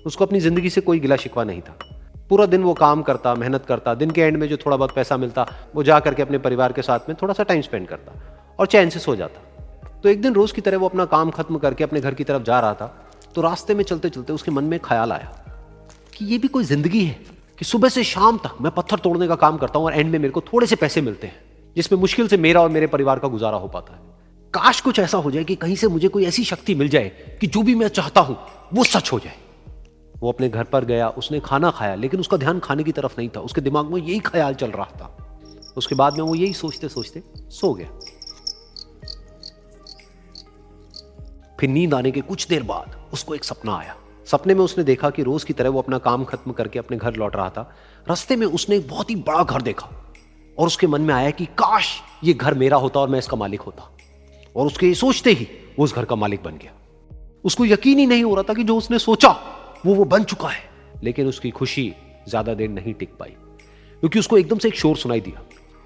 उसको अपनी जिंदगी से कोई गिला शिकवा नहीं था। पूरा दिन वो काम करता, मेहनत करता, दिन के एंड में जो थोड़ा बहुत पैसा मिलता वो जा करके अपने परिवार के साथ में थोड़ा सा टाइम स्पेंड करता और चैन से सो जाता। तो एक दिन रोज की तरह वो अपना काम खत्म करके अपने घर की तरफ जा रहा था, तो रास्ते में चलते चलते उसके मन में ख्याल आया कि ये भी कोई जिंदगी है कि सुबह से शाम तक मैं पत्थर तोड़ने का काम करता हूं और एंड में मेरे को थोड़े से पैसे मिलते हैं जिसमें मुश्किल से मेरा और मेरे परिवार का गुजारा हो पाता है। काश कुछ ऐसा हो जाए कि कहीं से मुझे कोई ऐसी शक्ति मिल जाए कि जो भी मैं चाहता हूं वो सच हो जाए। वो अपने घर पर गया, उसने खाना खाया, लेकिन उसका ध्यान खाने की तरफ नहीं था, उसके दिमाग में यही ख्याल चल रहा था। उसके बाद में वो यही सोचते सोचते सो गया। फिर नींद आने के कुछ देर बाद उसको एक सपना आया। सपने में उसने देखा कि रोज की तरह वो अपना काम खत्म करके अपने घर लौट रहा था। रास्ते में उसने एक बहुत ही बड़ा घर देखा और उसके मन में आया कि काश ये घर मेरा होता और मैं इसका मालिक होता। और उसके ये सोचते ही वो उस घर का मालिक बन गया। उसको यकीन ही नहीं हो रहा था कि जो उसने सोचा वो बन चुका है। लेकिन उसकी खुशी ज्यादा देर नहीं टिक पाई, क्योंकि उसको एकदम से एक शोर सुनाई दिया।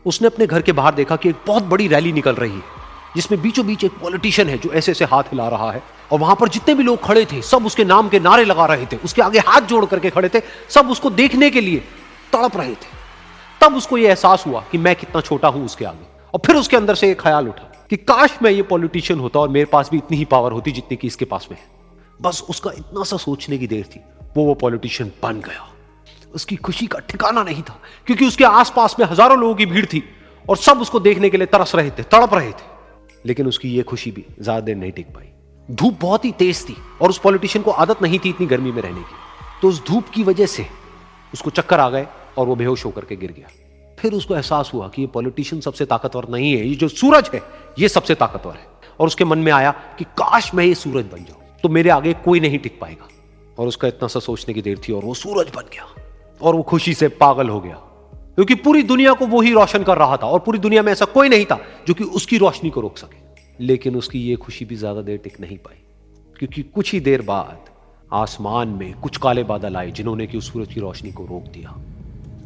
उसने अपने घर के बाहर देखा कि एक बहुत बड़ी रैली निकल रही है, जिसमें बीचों बीच एक पॉलिटिशियन है जो ऐसे ऐसे हाथ हिला रहा है, और वहां पर जितने भी लोग खड़े थे सब उसके नाम के नारे लगा रहे थे, उसके आगे हाथ जोड़ करके खड़े थे, सब उसको देखने के लिए तड़प रहे थे। तब उसको यह एहसास हुआ कि मैं कितना छोटा हूं उसके आगे। और फिर उसके अंदर से एक ख्याल उठा कि काश मैं ये पॉलिटिशियन होता और मेरे पास भी इतनी ही पावर होती जितनी कि इसके पास में है। बस उसका इतना सा सोचने की देर थी, वो पॉलिटिशियन बन गया। उसकी खुशी का ठिकाना नहीं था, क्योंकि उसके आसपास में हजारों लोगों की भीड़ थी और सब उसको देखने के लिए तरस रहे थे, तड़प रहे थे। लेकिन उसकी ये खुशी भी ज्यादा देर नहीं टिक पाई। धूप बहुत ही तेज थी और उस पॉलिटिशियन को आदत नहीं थी इतनी गर्मी में रहने की, तो उस धूप की वजह से उसको चक्कर आ गए और वो बेहोश होकर के गिर गया। फिर उसको एहसास हुआ कि ये पॉलिटिशियन सबसे ताकतवर नहीं है, ये जो सूरज है ये सबसे ताकतवर है। और उसके मन में आया कि काश मैं ये सूरज बन जाऊं तो मेरे आगे कोई नहीं टिक पाएगा। और उसका इतना सा सोचने की देर थी और वो सूरज बन गया। और वो खुशी से पागल हो गया, क्योंकि पूरी दुनिया को वो ही रोशन कर रहा था और पूरी दुनिया में ऐसा कोई नहीं था जो कि उसकी रोशनी को रोक सके। लेकिन उसकी ये खुशी भी ज्यादा देर टिक नहीं पाई, क्योंकि कुछ ही देर बाद आसमान में कुछ काले बादल आए जिन्होंने कि उस सूरज की रोशनी को रोक दिया।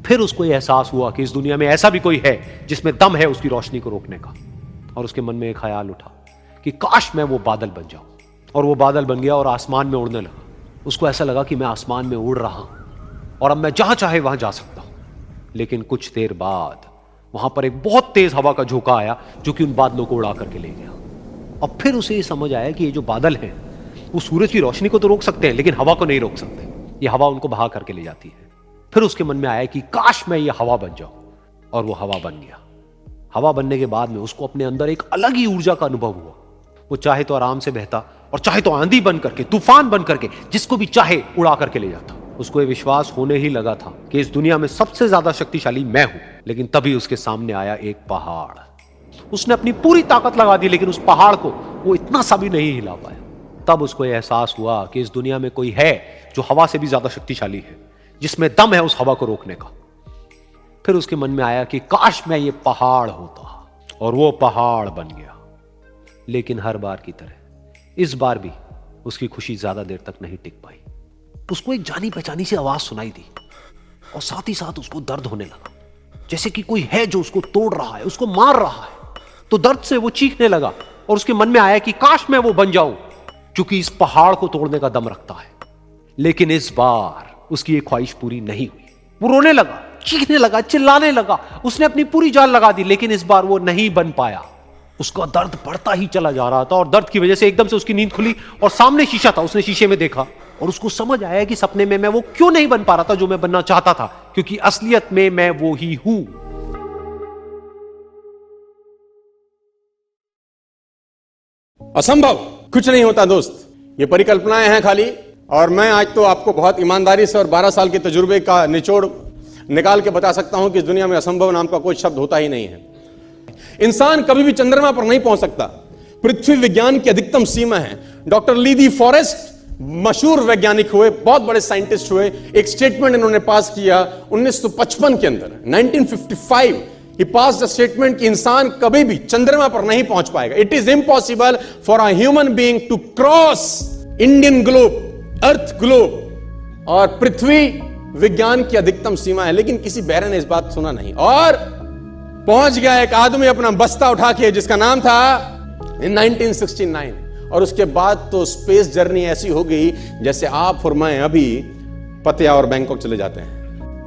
फिर उसको यह एहसास हुआ कि इस दुनिया में ऐसा भी कोई है जिसमें दम है उसकी रोशनी को रोकने का। और उसके मन में एक ख्याल उठा कि काश मैं वो बादल बन जाऊं। और वो बादल बन गया और आसमान में उड़ने लगा। उसको ऐसा लगा कि मैं आसमान में उड़ रहा हूं और अब मैं जहां चाहे वहां जा सकता हूं। लेकिन कुछ देर बाद वहां पर एक बहुत तेज हवा का झोंका आया जो कि उन बादलों को उड़ा करके ले गया। अब फिर उसे ये समझ आया कि ये जो बादल हैं वो सूरज की रोशनी को तो रोक सकते हैं लेकिन हवा को नहीं रोक सकते। ये हवा उनको बहा करके ले जाती है। फिर उसके मन में आया कि काश मैं ये हवा बन जाऊं, और वो हवा बन गया। हवा बनने के बाद में उसको अपने अंदर एक अलग ही ऊर्जा का अनुभव हुआ। वो चाहे तो आराम से बहता और चाहे तो आंधी बन करके, तूफान बन करके जिसको भी चाहे उड़ा करके ले जाता। उसको ये विश्वास होने ही लगा था कि इस दुनिया में सबसे ज्यादा शक्तिशाली मैं हूं। लेकिन तभी उसके सामने आया एक पहाड़। उसने अपनी पूरी ताकत लगा दी लेकिन उस पहाड़ को वो इतना सा भी नहीं हिला पाया। तब उसको यह एहसास हुआ कि इस दुनिया में कोई है जो हवा से भी ज्यादा शक्तिशाली है, जिसमें दम है उस हवा को रोकने का। फिर उसके मन में आया कि काश मैं ये पहाड़ होता, और वो पहाड़ बन गया। लेकिन हर बार की तरह इस बार भी उसकी खुशी ज्यादा देर तक नहीं टिक पाई। उसको एक जानी पहचानी सी आवाज सुनाई दी और साथ ही साथ उसको दर्द होने लगा, जैसे कि कोई है जो उसको तोड़ रहा है, उसको मार रहा है। तो दर्द से वो चीखने लगा और उसके मन में आया कि काश मैं वो बन जाऊं क्योंकि इस पहाड़ को तोड़ने का दम रखता है। लेकिन इस बार उसकी ये ख्वाहिश पूरी नहीं हुई। वो रोने लगा, चीखने लगा, चिल्लाने लगा। उसने अपनी पूरी जान लगा दी लेकिन इस बार वो नहीं बन पाया। उसका दर्द बढ़ता ही चला जा रहा था और दर्द की वजह से एकदम से उसकी नींद खुली और सामने शीशा था। उसने शीशे में देखा और उसको समझ आया कि सपने में मैं वो क्यों नहीं बन पा रहा था जो मैं बनना चाहता था, क्योंकि असलियत में मैं वो ही हूं। असंभव कुछ नहीं होता दोस्त, ये परिकल्पनाएं हैं खाली। और मैं आज तो आपको बहुत ईमानदारी से और 12 साल के तजुर्बे का निचोड़ निकाल के बता सकता हूं कि इस दुनिया में असंभव नाम का कोई शब्द होता ही नहीं है। इंसान कभी भी चंद्रमा पर नहीं पहुंच सकता। पृथ्वी विज्ञान की अधिकतम सीमा है। डॉक्टर ली दी फॉरेस्ट मशहूर वैज्ञानिक हुए, बहुत बड़े साइंटिस्ट हुए। एक स्टेटमेंट इन्होंने पास किया 1955 के अंदर, 1955 ही पास द स्टेटमेंट कि इंसान कभी भी चंद्रमा पर नहीं पहुंच पाएगा। It is impossible for a human being to cross Indian globe, earth globe. और पृथ्वी विज्ञान की अधिकतम सीमा है, लेकिन किसी बहरे ने इस बात सुना नहीं। और पहुंच गया एक आदमी अपना बस्ता उठा के, जिसका नाम था इन 1969, और उसके बाद तो स्पेस जर्नी ऐसी हो गई जैसे आप और मैं अभी पतिया और बैंकॉक चले जाते हैं।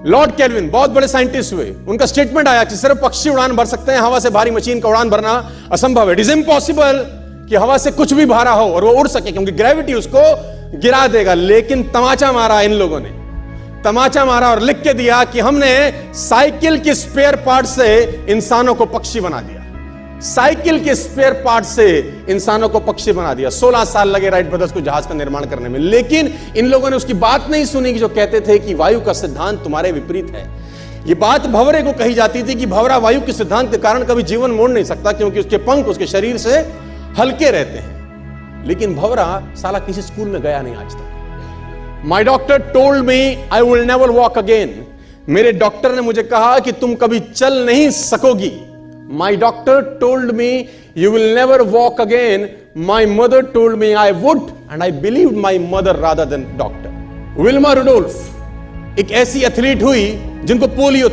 लॉर्ड केल्विन बहुत बड़े साइंटिस्ट हुए, उनका स्टेटमेंट आया कि सिर्फ पक्षी उड़ान भर सकते हैं, हवा से भारी मशीन का उड़ान भरना असंभव है। इट इज इम्पॉसिबल कि हवा से कुछ भी भारा हो और वो उड़ सके, क्योंकि ग्रेविटी उसको गिरा देगा। लेकिन तमाचा मारा इन लोगों ने, तमाचा मारा और लिख के दिया कि हमने साइकिल के स्पेयर पार्ट से इंसानों को पक्षी बना दिया, साइकिल के स्पेयर पार्ट से इंसानों को पक्षी बना दिया। 16 साल लगे राइट ब्रदर्स को जहाज का निर्माण करने में, लेकिन इन लोगों ने उसकी बात नहीं सुनी कि जो कहते थे कि वायु का सिद्धांत तुम्हारे विपरीत है। यह बात भंवरे को कही जाती थी कि भंवरा वायु के सिद्धांत के कारण कभी जीवन मोड़ नहीं सकता, क्योंकि उसके पंख उसके शरीर से हल्के रहते हैं। लेकिन भंवरा साला किसी स्कूल में गया नहीं आज तक। माई doctor told me I will never walk again. मेरे डॉक्टर ने मुझे कहा कि तुम कभी चल नहीं सकोगी। My doctor told me you will never walk again. My mother told me I would, and I believed my mother rather than doctor. Wilma Rudolph एक ऐसी एथलीट हुई जिनको पोलियो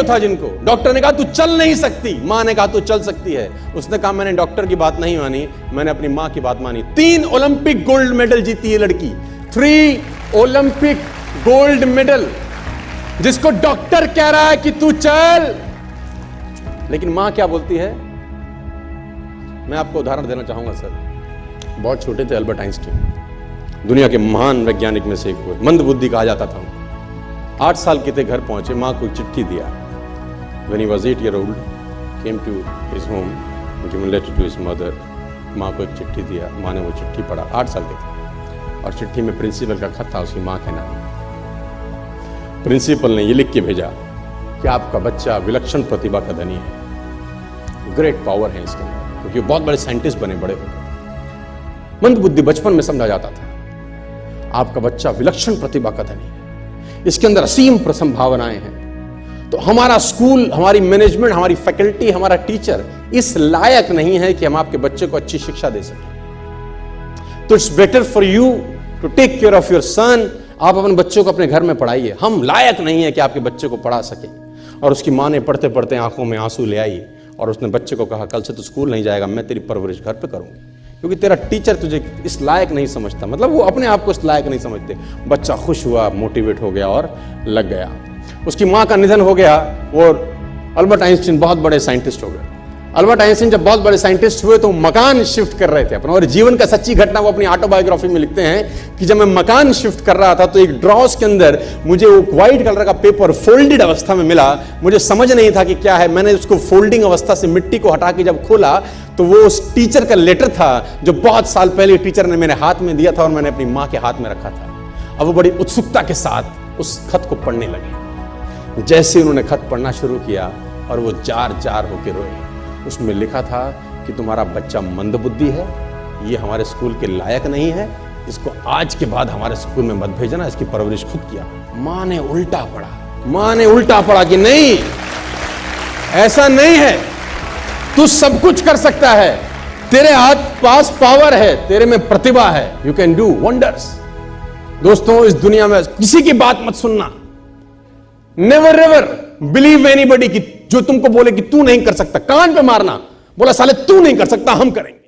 था, जिनको डॉक्टर ने कहा तू चल नहीं सकती, मां ने कहा तू चल सकती है। उसने कहा मैंने डॉक्टर की बात नहीं मानी, मैंने अपनी मां की बात मानी। 3 ओलंपिक गोल्ड मेडल जीती है लड़की, 3 ओलंपिक गोल्ड मेडल, जिसको डॉक्टर कह रहा है कि तू चल। लेकिन मां क्या बोलती है? मैं आपको उदाहरण देना चाहूंगा सर। बहुत छोटे थे अल्बर्ट आइंस्टीन, दुनिया के महान वैज्ञानिक में से एक हुए, मंद बुद्धि कहा जाता था। 8 साल के थे, घर पहुंचे, मां को चिट्ठी दिया। When he was 8 year old, came to his home, given letter to his mother. मां को एक चिट्ठी दिया, मां ने वो चिट्ठी पढ़ा। 8 साल के थे और चिट्ठी में प्रिंसिपल का खत था उसकी मां के नाम। प्रिंसिपल ने ये लिख के भेजा कि आपका बच्चा विलक्षण प्रतिभा का धनी है, ग्रेट पावर है इसके अंदर, क्योंकि बहुत बड़े साइंटिस्ट बने, बड़े हो गए। मंद बुद्धि बचपन में समझा जाता था, आपका बच्चा विलक्षण प्रतिभा का धनी है, इसके अंदर असीम संभावनाएं हैं। तो हमारा स्कूल, हमारी मैनेजमेंट, हमारी फैकल्टी, हमारा टीचर इस लायक नहीं है कि हम आपके बच्चे को अच्छी शिक्षा दे सकें। तो it's better for you to take care of your son. आप अपने बच्चों को अपने घर में पढ़ाइए, हम लायक नहीं है कि आपके बच्चे को पढ़ा सके। और उसकी मां ने पढ़ते पढ़ते आंखों में आंसू ले आई और उसने बच्चे को कहा कल से तो स्कूल नहीं जाएगा, मैं तेरी परवरिश घर पे करूंगी, क्योंकि तेरा टीचर तुझे इस लायक नहीं समझता। मतलब वो अपने आप को इस लायक नहीं समझते। बच्चा खुश हुआ, मोटिवेट हो गया और लग गया। उसकी मां का निधन हो गया, वो अल्बर्ट आइंस्टीन बहुत बड़े साइंटिस्ट हो गए। अल्बर्ट आइंस्टीन जब बहुत बड़े साइंटिस्ट हुए तो मकान शिफ्ट कर रहे थे अपना, और जीवन का सच्ची घटना वो अपनी ऑटोबायोग्राफी में लिखते हैं कि जब मैं मकान शिफ्ट कर रहा था तो एक ड्रॉस के अंदर मुझे वो व्हाइट कलर का पेपर फोल्डेड अवस्था में मिला। मुझे समझ नहीं था कि क्या है। मैंने उसको फोल्डिंग अवस्था से मिट्टी को हटा के जब खोला तो वो उस टीचर का लेटर था जो बहुत साल पहले टीचर ने मेरे हाथ में दिया था और मैंने अपनी मां के हाथ में रखा था। अब वो बड़ी उत्सुकता के साथ उस खत को पढ़ने लगे। जैसे उन्होंने खत पढ़ना शुरू किया और वो जार जार होके रोए। उसमें लिखा था कि तुम्हारा बच्चा मंदबुद्धि है, ये हमारे स्कूल के लायक नहीं है, इसको आज के बाद हमारे स्कूल में मत भेजना, इसकी परवरिश खुद किया। मां ने उल्टा पढ़ा कि नहीं, ऐसा नहीं है, तू सब कुछ कर सकता है, तेरे हाथ पास पावर है, तेरे में प्रतिभा है, यू कैन डू वंडर्स। दोस्तों, इस दुनिया में किसी की बात मत सुनना। नेवर एवर बिलीव एनीबॉडी कि जो तुमको बोले कि तू नहीं कर सकता, कान पे मारना, बोला साले तू नहीं कर सकता, हम करेंगे।